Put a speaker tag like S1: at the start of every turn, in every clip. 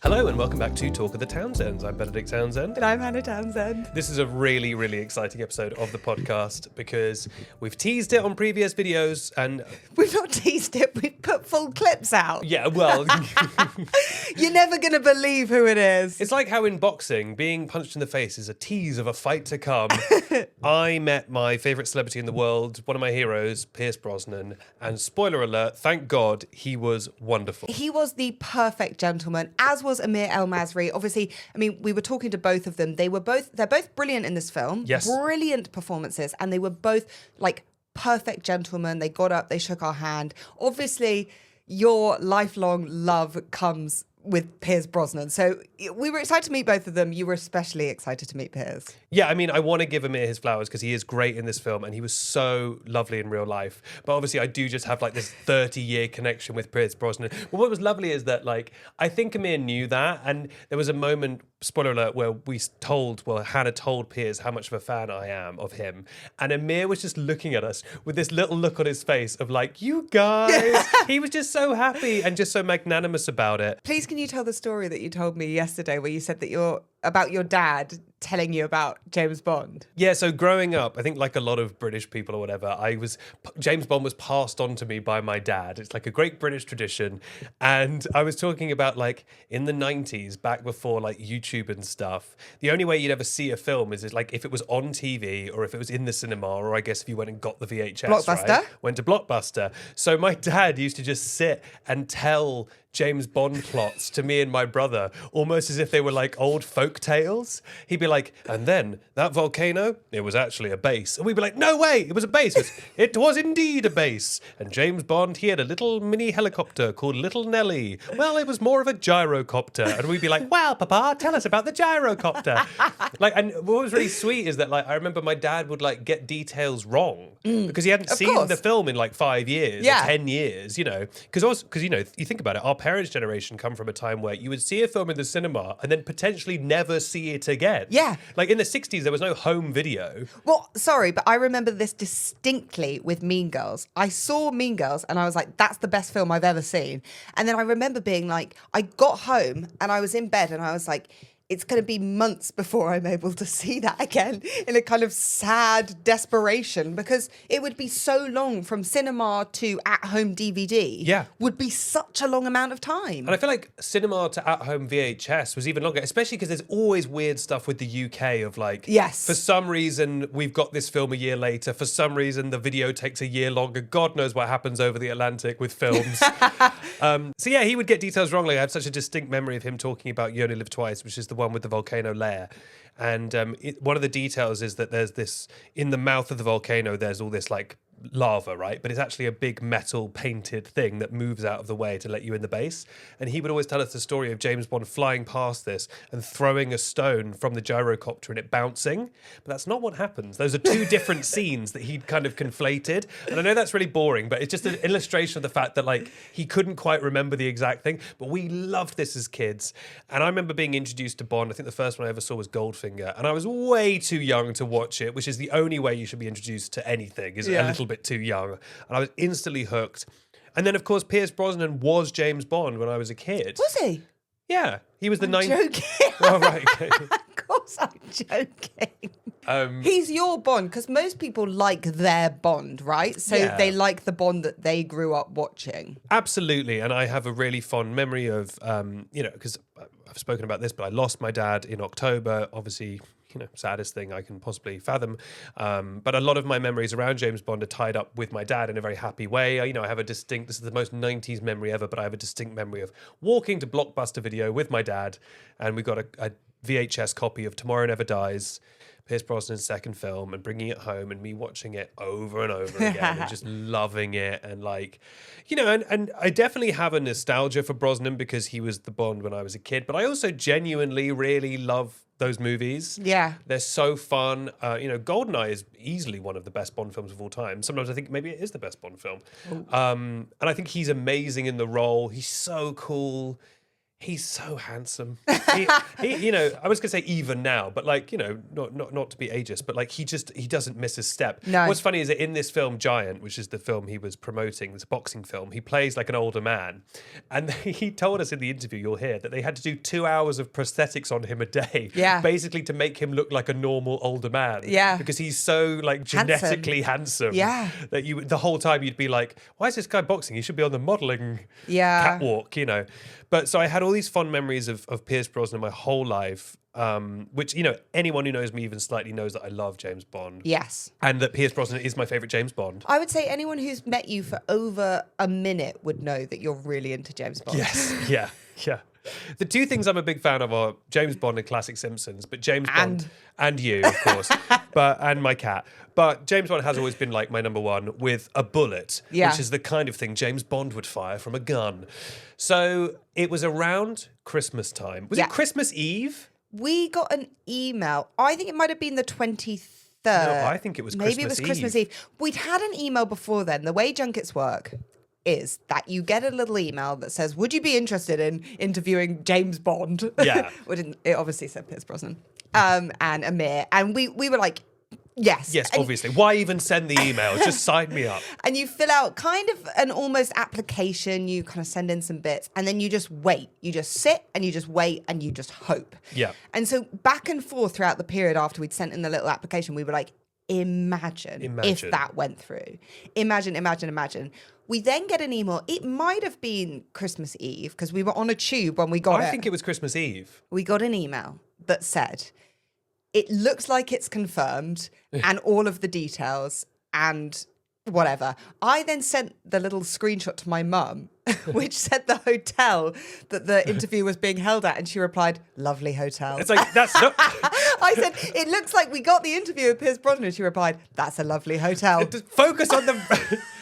S1: Hello and welcome back to Talk of the Townsends. I'm Benedict Townsend.
S2: And I'm Hannah Townsend.
S1: This is a really, really exciting episode of the podcast because we've teased it on previous videos and...
S2: We've not teased it, we've put full clips out.
S1: Yeah, well...
S2: You're never going to believe who it is.
S1: It's like how in boxing, being punched in the face is a tease of a fight to come. I met my favourite celebrity in the world, one of my heroes, Pierce Brosnan, and spoiler alert, thank God, he was wonderful.
S2: He was the perfect gentleman, as was Amir El-Masry. Obviously, I mean, we were talking to both of them. They're both brilliant in this film.
S1: Yes.
S2: Brilliant performances. And they were both like perfect gentlemen. They got up, they shook our hand. Obviously, your lifelong love comes with Pierce Brosnan. So we were excited to meet both of them. You were especially excited to meet Pierce.
S1: Yeah, I mean, I want to give Amir his flowers because he is great in this film and he was so lovely in real life. But obviously, I do just have like this 30-year connection with Pierce Brosnan. But what was lovely is that, like, I think Amir knew that. And there was a moment, spoiler alert, where Hannah told Pierce how much of a fan I am of him. And Amir was just looking at us with this little look on his face of like, you guys. He was just so happy and just so magnanimous about it.
S2: Please, can you tell the story that you told me yesterday where you said that about your dad telling you about James Bond?
S1: Yeah, so growing up, I think like a lot of British people or whatever, James Bond was passed on to me by my dad. It's like a great British tradition. And I was talking about like in the 90s, back before like YouTube and stuff, the only way you'd ever see a film is like if it was on TV or if it was in the cinema, or I guess if you went and got the VHS,
S2: Blockbuster.
S1: right? Went to Blockbuster. So my dad used to just sit and tell James Bond plots to me and my brother, almost as if they were like old folk tales. He'd be like, and then that volcano, it was actually a base. And we'd be like, no way, it was a base. It was indeed a base. And James Bond, he had a little mini helicopter called Little Nelly. Well, it was more of a gyrocopter. And we'd be like, well, Papa, tell us about the gyrocopter. And what was really sweet is that like I remember my dad would like get details wrong because he hadn't seen the film in like 5 years or 10 years, you know. Because you know, you think about it, our parents' generation come from a time where you would see a film in the cinema and then potentially never see it again.
S2: Yeah.
S1: Like in the 60s, there was no home video.
S2: Well, sorry, but I remember this distinctly with Mean Girls. I saw Mean Girls and I was like, that's the best film I've ever seen. And then I remember being like, I got home and I was in bed and I was like, it's going to be months before I'm able to see that again, in a kind of sad desperation, because it would be so long from cinema to at-home DVD.
S1: Yeah.
S2: Would be such a long amount of time.
S1: And I feel like cinema to at-home VHS was even longer, especially because there's always weird stuff with the UK of like,
S2: yes,
S1: for some reason, we've got this film a year later. For some reason, the video takes a year longer. God knows what happens over the Atlantic with films. So yeah, he would get details wrong. Like I have such a distinct memory of him talking about You Only Live Twice, which is the one with the volcano lair. And one of the details is that there's this, in the mouth of the volcano, there's all this like lava, right? But it's actually a big metal painted thing that moves out of the way to let you in the base. And he would always tell us the story of James Bond flying past this and throwing a stone from the gyrocopter and it bouncing. But that's not what happens. Those are two different scenes that he'd kind of conflated. And I know that's really boring, but it's just an illustration of the fact that like he couldn't quite remember the exact thing. But we loved this as kids. And I remember being introduced to Bond. I think the first one I ever saw was Goldfinger. And I was way too young to watch it, which is the only way you should be introduced to anything, is a little bit too young. And I was instantly hooked. And then, of course, Pierce Brosnan was James Bond when I was a kid.
S2: Was he?
S1: Yeah. He was the
S2: joking.
S1: Oh, right. Okay.
S2: Of course I'm joking. He's your Bond, because most people like their Bond, right? So they like the Bond that they grew up watching.
S1: Absolutely. And I have a really fond memory of, because I've spoken about this, but I lost my dad in October, obviously, saddest thing I can possibly fathom. But a lot of my memories around James Bond are tied up with my dad in a very happy way. I have this is the most 90s memory ever, but I have a distinct memory of walking to Blockbuster Video with my dad, and we got a VHS copy of Tomorrow Never Dies, Pierce Brosnan's second film, and bringing it home and me watching it over and over again and just loving it. And like, and I definitely have a nostalgia for Brosnan because he was the Bond when I was a kid, but I also genuinely really love those movies.
S2: Yeah.
S1: They're so fun. GoldenEye is easily one of the best Bond films of all time. Sometimes I think maybe it is the best Bond film. And I think he's amazing in the role. He's so cool. He's so handsome. You know, I was gonna say even now, but like, you know, not to be ageist, but like he doesn't miss a step.
S2: No.
S1: What's funny is that in this film Giant, which is the film he was promoting, this boxing film, he plays like an older man, and he told us in the interview, you'll hear, that they had to do 2 hours of prosthetics on him a day, basically to make him look like a normal older man.
S2: Yeah,
S1: because he's so like genetically handsome.
S2: Yeah,
S1: that you the whole time you'd be like, why is this guy boxing? He should be on the modeling catwalk, you know. But so I had all these fond memories of Pierce Brosnan my whole life, which, you know, anyone who knows me even slightly knows that I love James Bond.
S2: Yes.
S1: And that Pierce Brosnan is my favourite James Bond.
S2: I would say anyone who's met you for over a minute would know that you're really into James Bond.
S1: Yes, yeah. The two things I'm a big fan of are James Bond and classic Simpsons, but James Bond and you, of course, and my cat. But James Bond has always been like my number one with a bullet, which is the kind of thing James Bond would fire from a gun. So it was around Christmas time. Was it Christmas Eve?
S2: We got an email. I think it might have been the 23rd.
S1: No, I think it was Christmas Eve.
S2: Maybe it was Christmas Eve. We'd had an email before then. The way junkets work is that you get a little email that says, would you be interested in interviewing James Bond?
S1: Yeah.
S2: It obviously said Pierce Brosnan and Amir. And we were like, yes.
S1: Yes, obviously. Why even send the email? Just sign me up.
S2: And you fill out kind of an almost application. You kind of send in some bits and then you just wait. You just sit and you just wait and you just hope.
S1: Yeah.
S2: And so back and forth throughout the period after we'd sent in the little application, we were like, imagine if that went through. Imagine. We then get an email. It might have been Christmas Eve because we were on a tube when we got it.
S1: I think it was Christmas Eve.
S2: We got an email that said, it looks like it's confirmed and all of the details and whatever. I then sent the little screenshot to my mum, which said the hotel that the interview was being held at, and she replied, lovely hotel.
S1: It's like, that's not...
S2: I said, it looks like we got the interview with Pierce Brosnan. She replied, that's a lovely hotel.
S1: Just focus on the...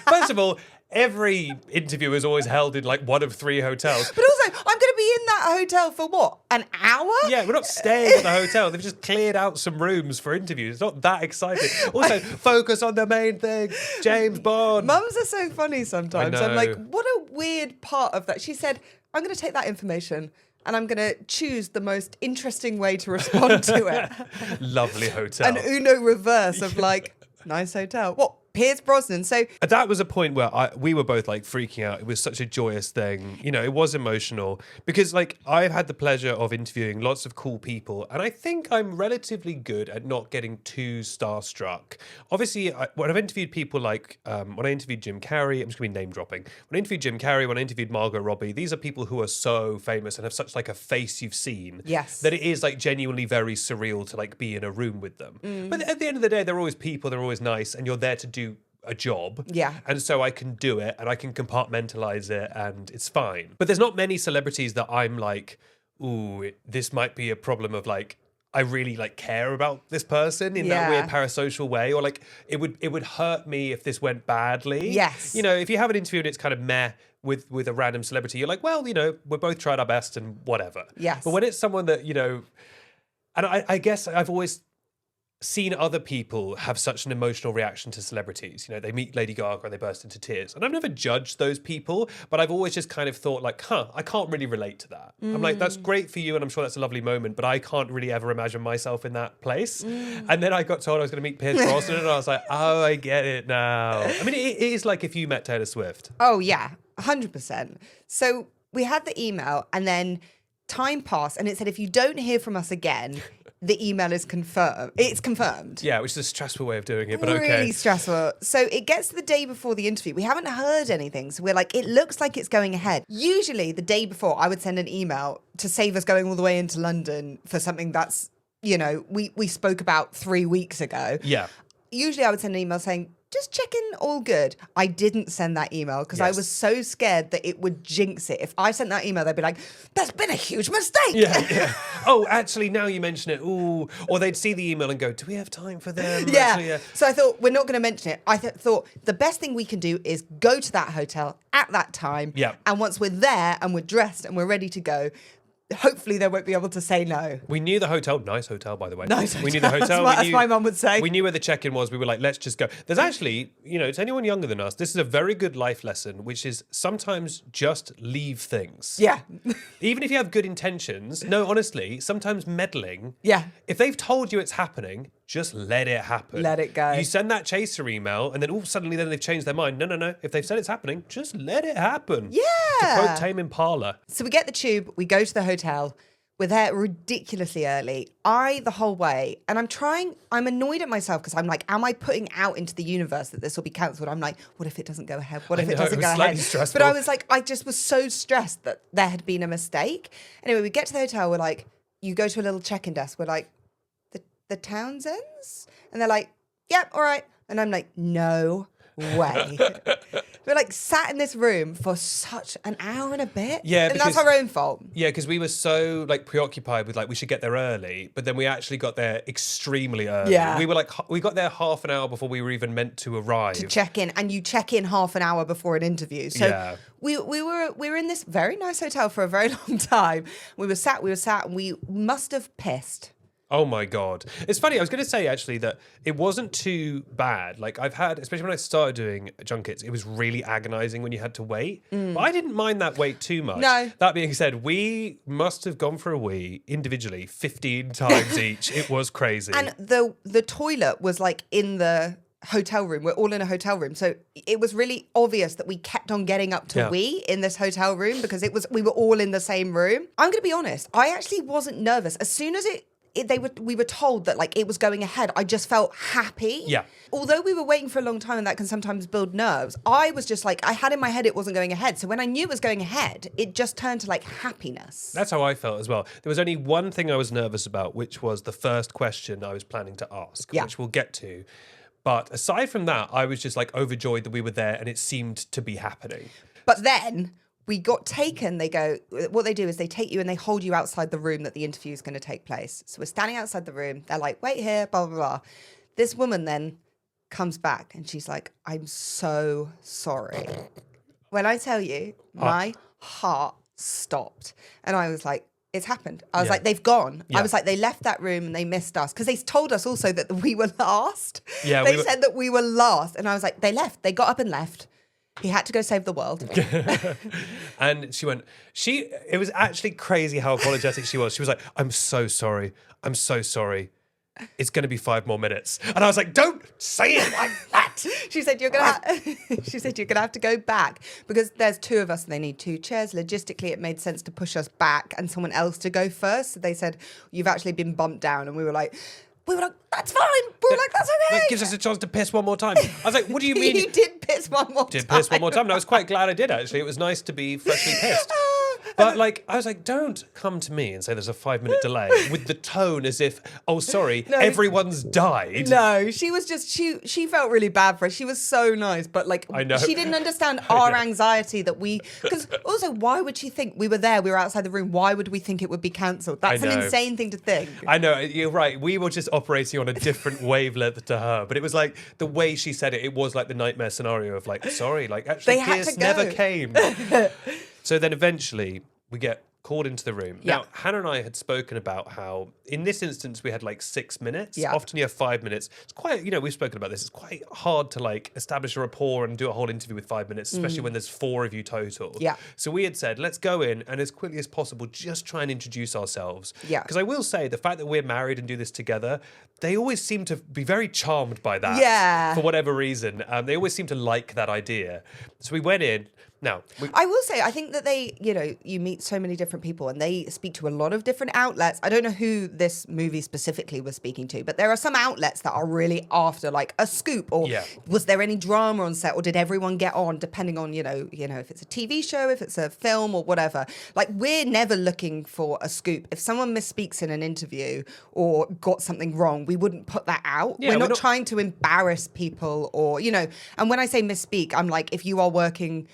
S1: First of all, every interview is always held in like one of 3 hotels.
S2: But also, I'm going to be in that hotel for what? An hour?
S1: Yeah, we're not staying at the hotel. They've just cleared out some rooms for interviews. It's not that exciting. Also, focus on the main thing, James Bond.
S2: Mums are so funny sometimes.
S1: I know.
S2: I'm like, what a weird part of that. She said, I'm going to take that information and I'm going to choose the most interesting way to respond to it.
S1: Lovely hotel.
S2: An Uno reverse of like, nice hotel. What? Pierce Brosnan. So
S1: that was a point where we were both like freaking out. It was such a joyous thing. You know, it was emotional because like I've had the pleasure of interviewing lots of cool people and I think I'm relatively good at not getting too starstruck. Obviously, when I've interviewed people like when I interviewed Jim Carrey, I'm just going to be name dropping. When I interviewed Jim Carrey, when I interviewed Margot Robbie, these are people who are so famous and have such like a face you've seen.
S2: Yes.
S1: That it is like genuinely very surreal to like be in a room with them. But at the end of the day, they're always people, they're always nice, and you're there to do a job.
S2: Yeah.
S1: And so I can do it and I can compartmentalize it and it's fine. But there's not many celebrities that I'm like, ooh, this might be a problem of like, I really like care about this person in that weird parasocial way, or like it would hurt me if this went badly.
S2: Yes.
S1: You know, if you have an interview and it's kind of meh with a random celebrity, you're like, well, you know, we're both tried our best and whatever.
S2: Yes.
S1: But when it's someone that, you know, and I guess I've always seen other people have such an emotional reaction to celebrities. You know, they meet Lady Gaga and they burst into tears. And I've never judged those people, but I've always just kind of thought like, I can't really relate to that. I'm like, that's great for you and I'm sure that's a lovely moment, but I can't really ever imagine myself in that place. And then I got told I was going to meet Pierce Brosnan and I was like, oh, I get it now. I mean, it is like if you met Taylor Swift.
S2: Oh, yeah, 100%. So we had the email and then time passed and it said, if you don't hear from us again, the email is confirmed. It's confirmed.
S1: Yeah, which is a stressful way of doing it, but
S2: really
S1: okay.
S2: Stressful. So it gets to the day before the interview. We haven't heard anything. So we're like, it looks like it's going ahead. Usually the day before, I would send an email to save us going all the way into London for something that's, you know, we spoke about 3 weeks ago.
S1: Yeah.
S2: Usually I would send an email saying, just checking all good. I didn't send that email because I was so scared that it would jinx it. If I sent that email, they'd be like, that's been a huge mistake.
S1: Yeah. Oh, actually, now you mention it. Ooh. Or they'd see the email and go, do we have time for them?
S2: Yeah.
S1: Actually,
S2: So I thought, we're not going to mention it. I thought the best thing we can do is go to that hotel at that time.
S1: Yeah.
S2: And once we're there and we're dressed and we're ready to go, hopefully they won't be able to say no.
S1: We knew the hotel. Nice hotel, by the way.
S2: Nice
S1: We knew the
S2: hotel.
S1: hotel.
S2: As my mum would say.
S1: We knew where the check-in was. We were like, let's just go. There's actually, to anyone younger than us, this is a very good life lesson, which is sometimes just leave things.
S2: Yeah.
S1: Even if you have good intentions. No, honestly, sometimes meddling.
S2: Yeah.
S1: If they've told you it's happening, just let it happen.
S2: Let it go.
S1: You send that chaser email and then suddenly then they've changed their mind. No. If they've said it's happening, just let it happen.
S2: Yeah.
S1: To quote Tame Impala.
S2: So we get the tube, we go to the hotel. We're there ridiculously early. The whole way, and I'm annoyed at myself because I'm like, am I putting out into the universe that this will be cancelled? I'm like, what if it doesn't go ahead? What if it doesn't go ahead?
S1: Stressful.
S2: But I was like, I just was so stressed that there had been a mistake. Anyway, we get to the hotel, we're like, you go to a little check-in desk, we're like, the Townsends? And they're like, yep, all right. And I'm like, no way. We're like sat in this room for such an hour and a bit.
S1: Yeah,
S2: and that's our own fault.
S1: Yeah, because we were so like preoccupied with like we should get there early, but then we actually got there extremely early.
S2: Yeah.
S1: We were like we got there half an hour before we were even meant to arrive.
S2: To check in, and you check in half an hour before an interview. So
S1: Yeah.
S2: we were in this very nice hotel for a very long time. We were sat, and we must have pissed.
S1: Oh my God. It's funny. I was going to say actually that it wasn't too bad. Like I've had, especially when I started doing junkets, it was really agonizing when you had to wait. But I didn't mind that wait too much.
S2: No.
S1: That being said, we must have gone for a wee individually 15 times each. It was crazy.
S2: And the toilet was like in the hotel room. We're all in a hotel room. So it was really obvious that we kept on getting up to wee in this hotel room because we were all in the same room. I'm going to be honest. I actually wasn't nervous. As soon as we were told that like it was going ahead, I just felt happy.
S1: Yeah.
S2: Although we were waiting for a long time and that can sometimes build nerves, I was just like, I had in my head it wasn't going ahead. So when I knew it was going ahead, it just turned to like happiness.
S1: That's how I felt as well. There was only one thing I was nervous about, which was the first question I was planning to ask, which we'll get to. But aside from that, I was just like overjoyed that we were there and it seemed to be happening.
S2: But then we got taken. What they do is they take you and they hold you outside the room that the interview is going to take place. So we're standing outside the room. They're like, wait here, blah, blah, blah. This woman then comes back and she's like, I'm so sorry. When I tell you, my heart stopped. And I was like, it's happened. I was like, they've gone. I was like, they left that room and they missed us. Because they told us also that we were last.
S1: Yeah,
S2: they said that we were last. And I was like, they left. They got up and left. He had to go save the world.
S1: And she went, it was actually crazy how apologetic she was. She was like, I'm so sorry. I'm so sorry. It's going to be 5 more minutes. And I was like, don't say it like that.
S2: She said, you're going to have to go back because there's 2 of us and they need 2 chairs. Logistically, it made sense to push us back and someone else to go first. So they said, you've actually been bumped down. And we were like, that's fine. We were like, that's okay.
S1: It gives us a chance to piss one more time. I was like, what do you mean?
S2: You did piss one more time.
S1: Did piss one more time. And I was quite glad I did, actually. It was nice to be freshly pissed. But like, I was like, don't come to me and say there's a 5-minute delay with the tone as if, oh, sorry, everyone's died.
S2: No, she was just, she felt really bad for us. She was so nice, but like,
S1: I know.
S2: she didn't understand our anxiety that because also, why would she think we were outside the room? Why would we think it would be cancelled? That's an insane thing to think.
S1: I know, you're right. We were just operating on a different wavelength to her, but it was like the way she said it was like the nightmare scenario of like, sorry, like actually Pierce never came. So then eventually we get called into the room.
S2: Yeah.
S1: Now, Hannah and I had spoken about how in this instance we had like 6 minutes.
S2: Yeah.
S1: Often you have 5 minutes. It's quite, we've spoken about this. It's quite hard to like establish a rapport and do a whole interview with 5 minutes, especially when there's 4 of you total.
S2: Yeah.
S1: So we had said, let's go in and as quickly as possible, just try and introduce ourselves.
S2: Yeah.
S1: Because I will say the fact that we're married and do this together, they always seem to be very charmed by that.
S2: Yeah.
S1: For whatever reason. They always seem to like that idea. So we went in. Now,
S2: I will say, I think that you meet so many different people and they speak to a lot of different outlets. I don't know who this movie specifically was speaking to, but there are some outlets that are really after like a scoop or was there any drama on set or did everyone get on depending on, if it's a TV show, if it's a film or whatever. Like we're never looking for a scoop. If someone misspeaks in an interview or got something wrong, we wouldn't put that out.
S1: Yeah,
S2: we're not trying to embarrass people or, and when I say misspeak, I'm like, if you are working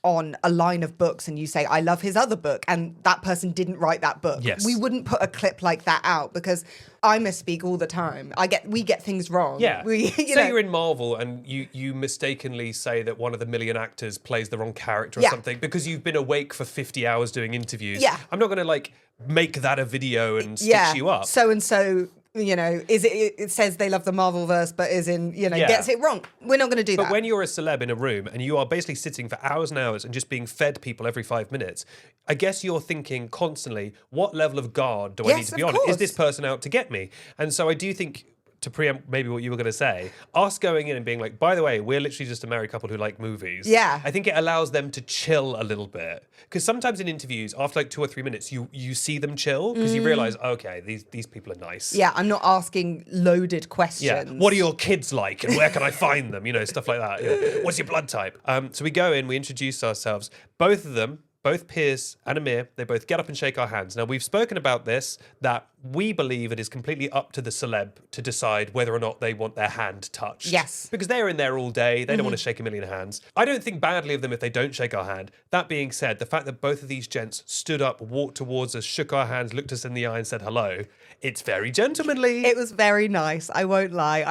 S2: on a line of books and you say, I love his other book, and that person didn't write that book.
S1: Yes.
S2: We wouldn't put a clip like that out because I misspeak all the time. We get things wrong.
S1: Yeah.
S2: You
S1: Say you're in Marvel and you mistakenly say that one of the million actors plays the wrong character or something because you've been awake for 50 hours doing interviews.
S2: Yeah.
S1: I'm not going to like make that a video and stitch you up.
S2: So and so, it says they love the Marvelverse, but gets it wrong. We're not going to do that.
S1: But when you're a celeb in a room and you are basically sitting for hours and hours and just being fed people every 5 minutes, I guess you're thinking constantly, what level of guard do I need to be on? Is this person out to get me? And so I do think, to preempt maybe what you were going to say, us going in and being like, by the way, we're literally just a married couple who like movies.
S2: Yeah.
S1: I think it allows them to chill a little bit. Because sometimes in interviews, after like 2 or 3 minutes, you see them chill because you realize, okay, these people are nice.
S2: Yeah, I'm not asking loaded questions.
S1: Yeah. What are your kids like and where can I find them? Stuff like that. What's your blood type? So we go in, we introduce ourselves. Both of them, both Piers and Amir, they both get up and shake our hands. Now, we've spoken about this, that we believe it is completely up to the celeb to decide whether or not they want their hand touched.
S2: Yes.
S1: Because they're in there all day. They don't want to shake a million hands. I don't think badly of them if they don't shake our hand. That being said, the fact that both of these gents stood up, walked towards us, shook our hands, looked us in the eye and said hello, it's very gentlemanly.
S2: It was very nice. I won't lie.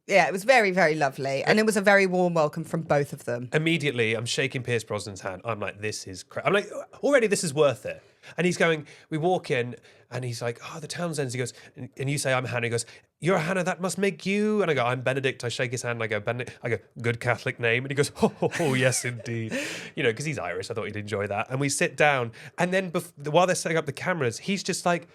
S2: It was very, very lovely. And it was a very warm welcome from both of them.
S1: Immediately, I'm shaking Pierce Brosnan's hand. I'm like, this is I'm like, already this is worth it. And he's going, we walk in and he's like, oh, the Townsends. He goes, and you say, I'm Hannah. He goes, you're Hannah, that must make you. And I go, I'm Benedict. I shake his hand and I go, Benedict. I go, good Catholic name. And he goes, oh yes, indeed. Because he's Irish. I thought he'd enjoy that. And we sit down. And then while they're setting up the cameras, he's just like,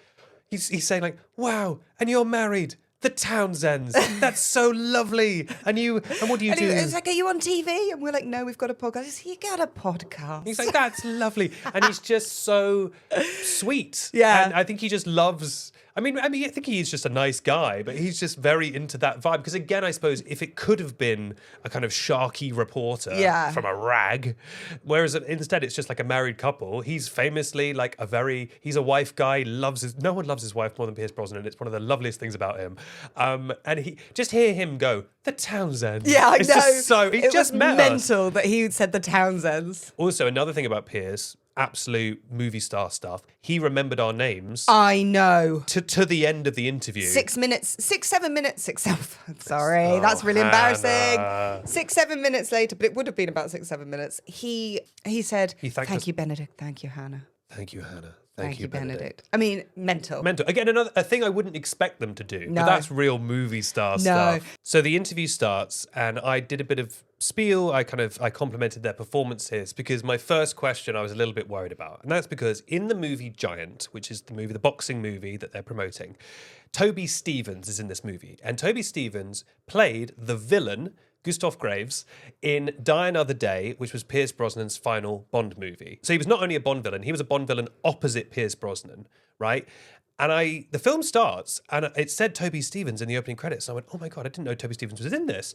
S1: he's saying like, wow, and you're married. The Townsends. That's so lovely. And what do you do?
S2: It's like, are you on TV? And we're like, no, we've got a podcast. He's, you got a podcast.
S1: He's like, that's lovely. And he's just so sweet.
S2: Yeah.
S1: And I think he just loves... I mean, I think he's just a nice guy, but he's just very into that vibe. Because again, I suppose if it could have been a kind of sharky reporter from a rag, whereas instead it's just like a married couple, he's famously like he's a wife guy, no one loves his wife more than Pierce Brosnan. It's one of the loveliest things about him. And just hear him go, the Townsends.
S2: Yeah, I know.
S1: He just met us.
S2: Mental that he said the Townsends.
S1: Also, another thing about Pierce, absolute movie star stuff. He remembered our names.
S2: I know.
S1: To the end of the interview.
S2: 7 minutes. Sorry, that's really embarrassing. 6, 7 minutes later, but it would have been about 6, 7 minutes. He said, thank you, Benedict. Thank you, Hannah.
S1: Thank you, Hannah.
S2: Thank you, Benedict. I mean, mental.
S1: Again, a thing I wouldn't expect them to do. No. But that's real movie star stuff. So the interview starts and I did a bit of spiel. I complimented their performances because my first question I was a little bit worried about. And that's because in the movie Giant, which is the boxing movie that they're promoting, Toby Stephens is in this movie. And Toby Stephens played the villain, Gustav Graves, in Die Another Day, which was Pierce Brosnan's final Bond movie. So he was not only a Bond villain, he was a Bond villain opposite Pierce Brosnan, right? And the film starts, and it said Toby Stephens in the opening credits. And I went, oh my God, I didn't know Toby Stephens was in this.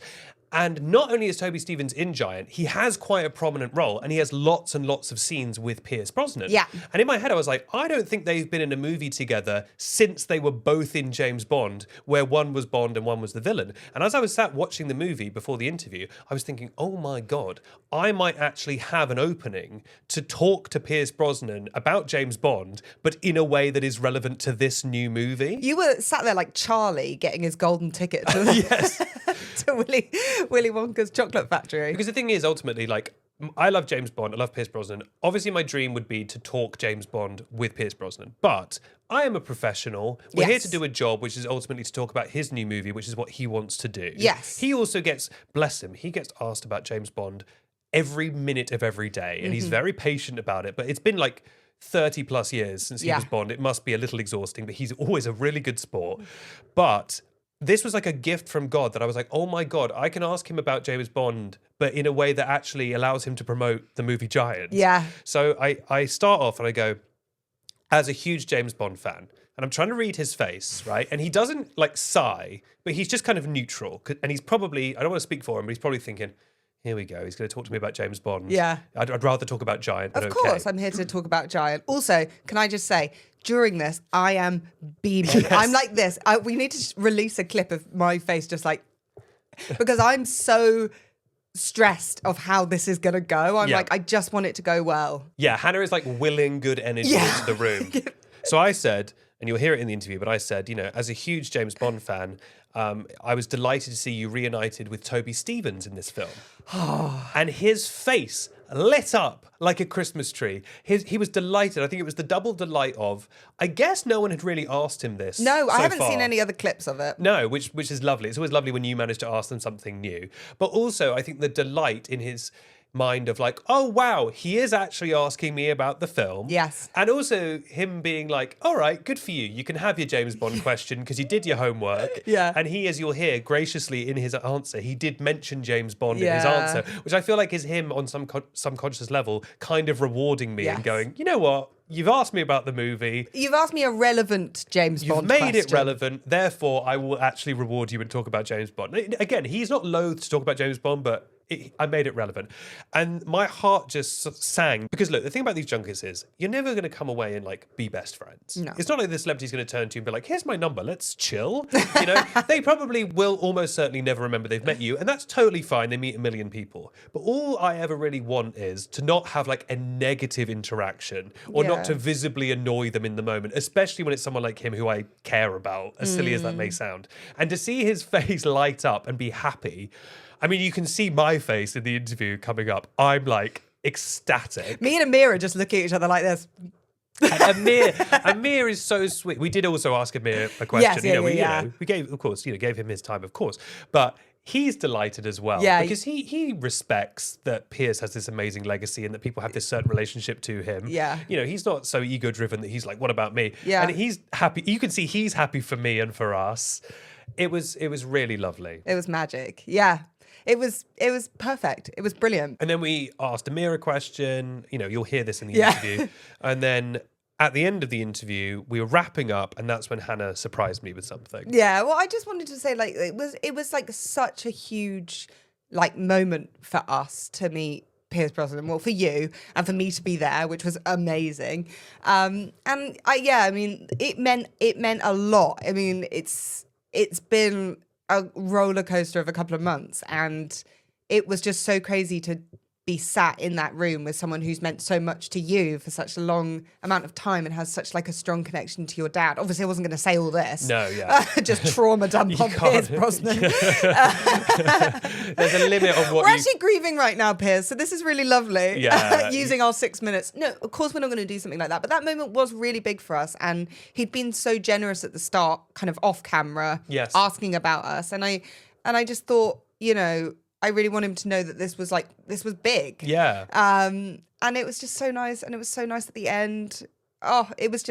S1: And not only is Toby Stephens in Giant, he has quite a prominent role, and he has lots and lots of scenes with Pierce Brosnan.
S2: Yeah.
S1: And in my head, I was like, I don't think they've been in a movie together since they were both in James Bond, where one was Bond and one was the villain. And as I was sat watching the movie before the interview, I was thinking, oh my God, I might actually have an opening to talk to Pierce Brosnan about James Bond, but in a way that is relevant to this new movie.
S2: You were sat there like Charlie getting his golden ticket to,
S1: yes.
S2: to Willy Wonka's chocolate factory.
S1: Because the thing is, ultimately, like, I love James Bond, I love Pierce Brosnan. Obviously, my dream would be to talk James Bond with Pierce Brosnan. But I am a professional. We're here to do a job, which is ultimately to talk about his new movie, which is what he wants to do.
S2: Yes.
S1: He also gets, bless him, he gets asked about James Bond every minute of every day. And he's very patient about it. But it's been like 30 plus years since he was Bond. It must be a little exhausting, but he's always a really good sport. But this was like a gift from God that I was like, oh my God, I can ask him about James Bond, but in a way that actually allows him to promote the movie Giant.
S2: Yeah.
S1: So I start off and I go, as a huge James Bond fan, and I'm trying to read his face, right? And he doesn't like sigh, but he's just kind of neutral. And he's probably, I don't want to speak for him, but he's probably thinking, here we go. He's going to talk to me about James Bond.
S2: Yeah.
S1: I'd rather talk about Giant, but
S2: Of course, I'm here to talk about Giant. Also, can I just say, during this, I am beaming. Yes. I'm like this. We need to release a clip of my face just like... Because I'm so stressed of how this is going to go. I'm
S1: Yeah.
S2: like, I just want it to go well.
S1: Yeah, Hannah is like willing good energy into the room. So I said, and you'll hear it in the interview, but I said, as a huge James Bond fan, I was delighted to see you reunited with Toby Stephens in this film. And his face lit up like a Christmas tree. He was delighted. I think it was the double delight of, I guess no one had really asked him this.
S2: No, I haven't
S1: far.
S2: seen any other clips of it.
S1: No, which is lovely. It's always lovely when you manage to ask them something new. But also, I think the delight in his mind of like, oh wow, he is actually asking me about the film.
S2: Yes.
S1: And also him being like, all right, good for you. You can have your James Bond question because you did your homework.
S2: Yeah.
S1: And he, as you'll hear, graciously in his answer, he did mention James Bond in his
S2: Yeah.
S1: answer, which I feel like is him on some subconscious level kind of rewarding me and
S2: Yes.
S1: going, you know what? You've asked me about the movie.
S2: You've asked me a relevant James
S1: You've
S2: Bond
S1: made
S2: question.
S1: it relevant, therefore I will actually reward you and talk about James Bond. Again, he's not loath to talk about James Bond, but I made it relevant. And my heart just sang. Because look, the thing about these junkets is you're never going to come away and like be best friends.
S2: No.
S1: It's not like the celebrity's going to turn to you and be like, here's my number, let's chill. They probably will almost certainly never remember they've met you. And that's totally fine. They meet a million people. But all I ever really want is to not have like a negative interaction or
S2: Yeah.
S1: not to visibly annoy them in the moment, especially when it's someone like him who I care about, as silly as that may sound. And to see his face light up and be happy, I mean, you can see my face in the interview coming up. I'm like ecstatic.
S2: Me and Amir are just looking at each other like this.
S1: And Amir is so sweet. We did also ask Amir a question.
S2: Yes,
S1: We gave, of course, gave him his time, of course. But he's delighted as well.
S2: Yeah.
S1: Because he respects that Piers has this amazing legacy and that people have this certain relationship to him.
S2: Yeah.
S1: He's not so ego driven that he's like, what about me?
S2: Yeah.
S1: And he's happy. You can see he's happy for me and for us. It was really lovely.
S2: It was magic. Yeah. It was perfect. It was brilliant.
S1: And then we asked Amir a question. You'll hear this in the
S2: Yeah.
S1: interview. And then at the end of the interview, we were wrapping up, and that's when Hannah surprised me with something.
S2: Yeah, well, I just wanted to say, like, it was like such a huge like moment for us to meet Piers Brosnan. Well, for you and for me to be there, which was amazing. And I mean, it meant a lot. I mean, it's been a roller coaster of a couple of months, and it was just so crazy to be sat in that room with someone who's meant so much to you for such a long amount of time and has such like a strong connection to your dad. Obviously, I wasn't going to say all this.
S1: No, yeah.
S2: Just trauma dump on Piers Brosnan.
S1: There's a limit on what
S2: We're actually grieving right now, Piers, so this is really lovely.
S1: Yeah.
S2: Using our 6 minutes. No, of course we're not going to do something like that, but that moment was really big for us, and he'd been so generous at the start, kind of off camera,
S1: Yes.
S2: asking about us, and I just thought, I really want him to know that this was big.
S1: Yeah.
S2: And it was just so nice, and it was so nice at the end. Oh, it was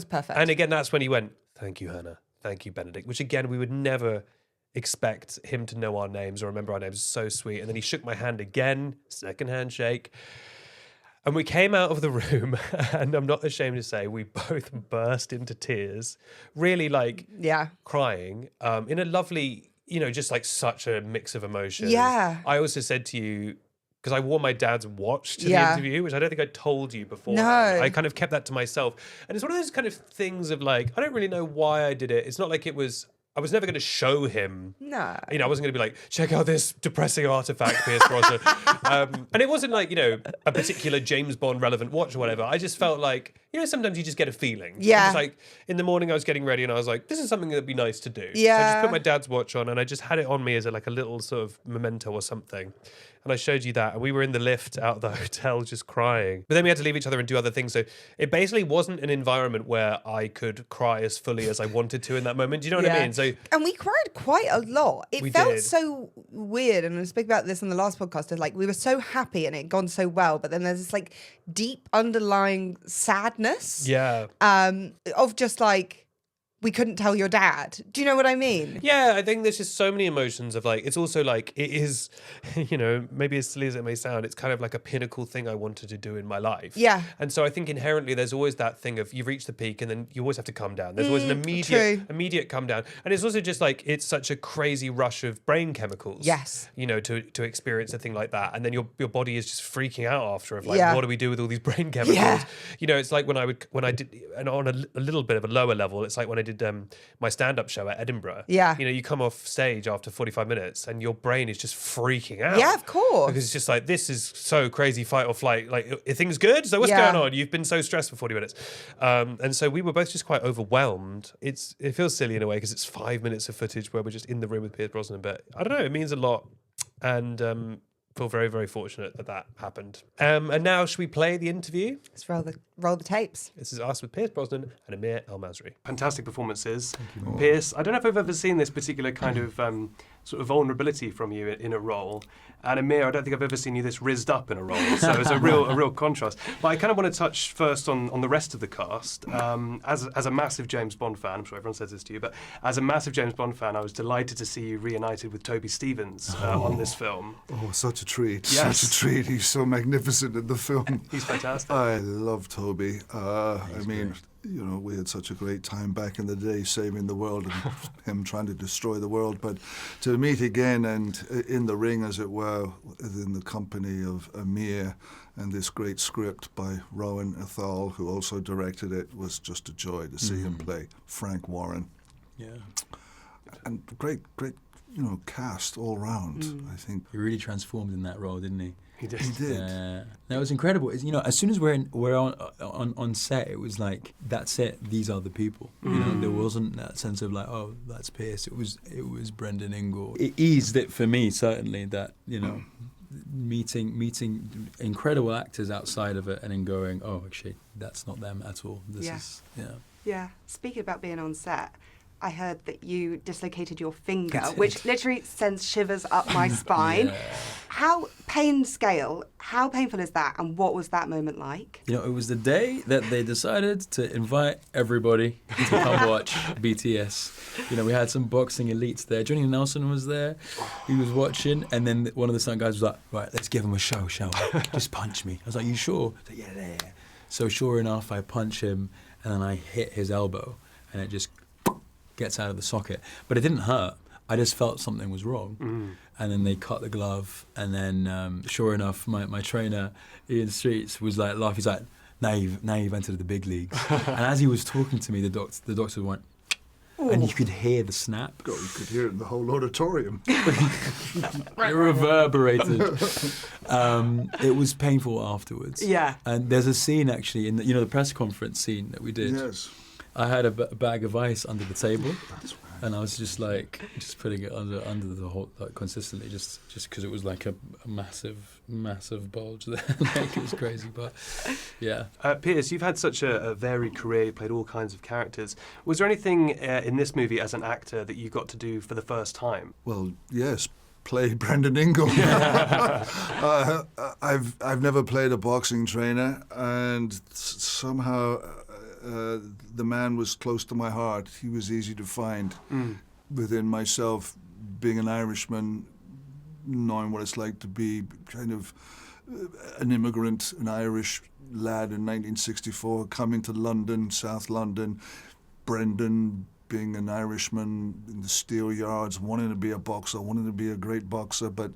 S2: perfect.
S1: And again, that's when he went, thank you, Hannah. Thank you, Benedict. Which again, we would never expect him to know our names or remember our names. So sweet. And then he shook my hand again, second handshake. And we came out of the room, and I'm not ashamed to say we both burst into tears, really like crying in a lovely, just like such a mix of emotions.
S2: Yeah.
S1: I also said to you, because I wore my dad's watch to the interview, which I don't think I told you before.
S2: No.
S1: I kind of kept that to myself. And it's one of those kind of things of like, I don't really know why I did it. It's not like I was never going to show him.
S2: No.
S1: I wasn't going to be like, check out this depressing artifact, Piers Brosnan. And it wasn't like, a particular James Bond relevant watch or whatever. I just felt like, sometimes you just get a feeling.
S2: Yeah.
S1: Just like in the morning I was getting ready and I was like, this is something that'd be nice to do.
S2: Yeah.
S1: So I just put my dad's watch on and I just had it on me as a little sort of memento or something. And I showed you that. And we were in the lift out of the hotel just crying. But then we had to leave each other and do other things. So it basically wasn't an environment where I could cry as fully as I wanted to in that moment. Do you know what I mean? So
S2: And we cried quite a lot. It
S1: We
S2: felt
S1: did.
S2: so weird. And I spoke about this on the last podcast. Of like, we were so happy and it had gone so well. But then there's this like deep underlying sadness.
S1: yeah.
S2: Of just like, we couldn't tell your dad. Do you know what I mean?
S1: Yeah, I think there's just so many emotions of like, it's also like, it is, maybe as silly as it may sound, it's kind of like a pinnacle thing I wanted to do in my life.
S2: Yeah.
S1: And so I think inherently there's always that thing of you reach the peak and then you always have to come down. There's always an
S2: true.
S1: immediate come down. And it's also just like, it's such a crazy rush of brain chemicals.
S2: Yes.
S1: To experience a thing like that. And then your body is just freaking out after of like,
S2: Yeah.
S1: what do we do with all these brain chemicals?
S2: Yeah.
S1: It's like when I did, and on a little bit of a lower level, it's like when I did did my stand-up show at Edinburgh.
S2: Yeah.
S1: You know, you come off stage after 45 minutes and your brain is just freaking out.
S2: Yeah, of course.
S1: Because it's just like, this is so crazy, fight or flight. Like, are things good? So what's
S2: Yeah.
S1: going on? You've been so stressed for 40 minutes. And so we were both just quite overwhelmed. It feels silly in a way because it's 5 minutes of footage where we're just in the room with Pierce Brosnan. But I don't know, it means a lot. And feel very, very fortunate that happened. And now, should we play the interview?
S2: Let's roll the tapes.
S1: This is us with Pierce Brosnan and Amir El-Masry. Fantastic performances. Pierce, I don't know if I've ever seen this particular kind of sort of vulnerability from you in a role. And Amir, I don't think I've ever seen you this rizzed up in a role. So it's a real contrast. But I kind of want to touch first on the rest of the cast. As a massive James Bond fan, I'm sure everyone says this to you, but as a massive James Bond fan, I was delighted to see you reunited with Toby Stevens on this film.
S3: Oh, such a treat.
S1: Yes.
S3: Such a treat. He's so magnificent in the film.
S1: He's fantastic.
S3: I love Toby. You know, we had such a great time back in the day saving the world and him trying to destroy the world. But to meet again and in the ring, as it were, in the company of Amir and this great script by Rowan Athol, who also directed it, was just a joy to see him play Frank Warren.
S4: Yeah.
S3: And great, cast all round, I think.
S4: He really transformed in that role, didn't he?
S1: He did.
S3: He did.
S4: That was incredible. As soon as we're on set, it was like, that's it. These are the people. You know, there wasn't that sense of like, oh, that's Pierce. It was Brendan Ingle. It eased it for me, certainly, that, you know, meeting incredible actors outside of it and then going, oh, actually, that's not them at all. This is.
S5: Yeah. Speaking about being on set, I heard that you dislocated your finger, which literally sends shivers up my spine.
S4: Yeah.
S5: How painful is that, and what was that moment like?
S4: You know, it was the day that they decided to invite everybody to come watch BTS. You know, we had some boxing elites there. Johnny Nelson was there. He was watching, and then one of the stunt guys was like, right, let's give him a show, shall we? Just punch me. I was like, you sure? I was like, yeah. So sure enough, I punch him, and then I hit his elbow, and it just gets out of the socket. But it didn't hurt. I just felt something was wrong. And then they cut the glove, and then sure enough, my trainer, Ian Streets, was like laughing. He's like, now you've entered the big leagues. And as he was talking to me, the doctor went, and you could hear the snap.
S3: God, you could hear it in the whole auditorium.
S4: It reverberated. It was painful afterwards.
S5: Yeah.
S4: And there's a scene actually in the press conference scene that we did.
S3: Yes.
S4: I had a bag of ice under the table, and I was just putting it under the whole, like, consistently, just because it was like a massive bulge there. Like, it was crazy, but yeah.
S1: Pierce, you've had such a varied career. You played all kinds of characters. Was there anything in this movie as an actor that you got to do for the first time?
S3: Well, yes. Play Brendan Ingle. I've never played a boxing trainer, and somehow the man was close to my heart. He was easy to find within myself, being an Irishman, knowing what it's like to be kind of an immigrant, an Irish lad in 1964, coming to London, South London. Brendan, being an Irishman in the steel yards, wanting to be a boxer, wanting to be a great boxer, but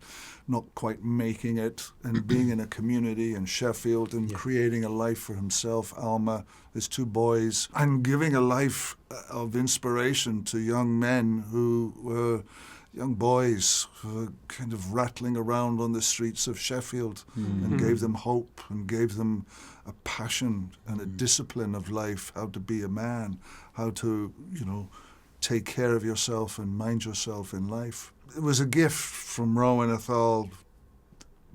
S3: not quite making it, and being in a community in Sheffield and creating a life for himself, Alma, his two boys, and giving a life of inspiration to young men who were young boys who were kind of rattling around on the streets of Sheffield, and gave them hope and gave them a passion and a discipline of life, how to be a man, how to, take care of yourself and mind yourself in life. It was a gift from Rowan Athol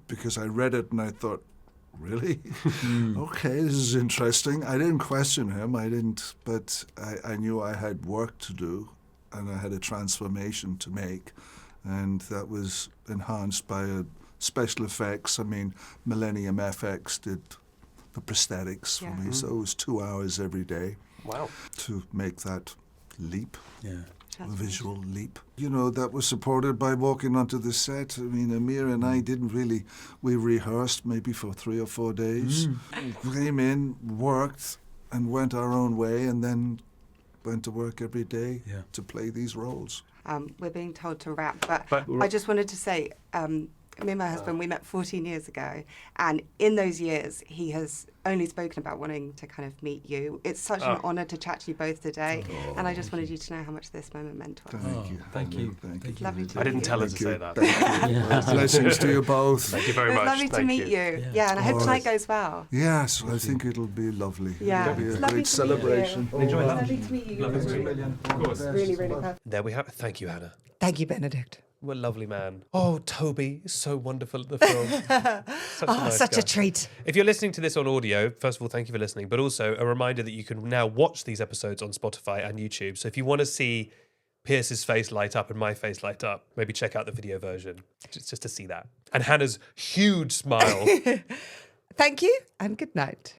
S3: because I read it and I thought, really? Okay, this is interesting. I didn't question him, but I knew I had work to do and I had a transformation to make, and that was enhanced by special effects. I mean, Millennium FX did the prosthetics for me, so it was 2 hours every day.
S1: Wow.
S3: To make that leap.
S4: Yeah.
S3: A visual leap. That was supported by walking onto the set. I mean, Amir and I we rehearsed maybe for 3 or 4 days, came in, worked, and went our own way, and then went to work every day to play these roles.
S5: We're being told to wrap, but I just wanted to say, me and my husband, we met 14 years ago, and in those years, he has only spoken about wanting to kind of meet you. It's such an honour to chat to you both today, and I just wanted you to know how much this moment meant to us.
S3: Thank you.
S4: Thank you.
S3: Thank
S4: Thank
S3: you.
S5: Lovely to
S1: I didn't
S5: meet
S1: tell
S5: you.
S1: her to say that.
S3: Thank you. Blessings to you both.
S1: Thank you very
S5: It was
S1: much.
S5: lovely to
S1: Thank
S5: meet you. Yeah, and I hope
S3: All
S5: tonight
S3: right.
S5: goes well.
S3: Yes, I think it'll be lovely.
S5: Yeah,
S3: It'll be
S5: it's
S3: a
S5: lovely
S3: great
S5: to meet you.
S3: celebration.
S1: Enjoy that.
S5: Lovely to meet you.
S1: Lovely to meet you.
S3: Of course.
S5: Really, really perfect.
S1: There we have it. Thank you, Hannah.
S2: Thank you, Benedict.
S1: What a lovely man. Oh, Toby is so wonderful at the film. Such a nice
S2: Such
S1: guy.
S2: a treat.
S1: If you're listening to this on audio, first of all, thank you for listening, but also a reminder that you can now watch these episodes on Spotify and YouTube. So if you want to see Pierce's face light up and my face light up, maybe check out the video version just to see that. And Hannah's huge smile.
S2: Thank you and good night.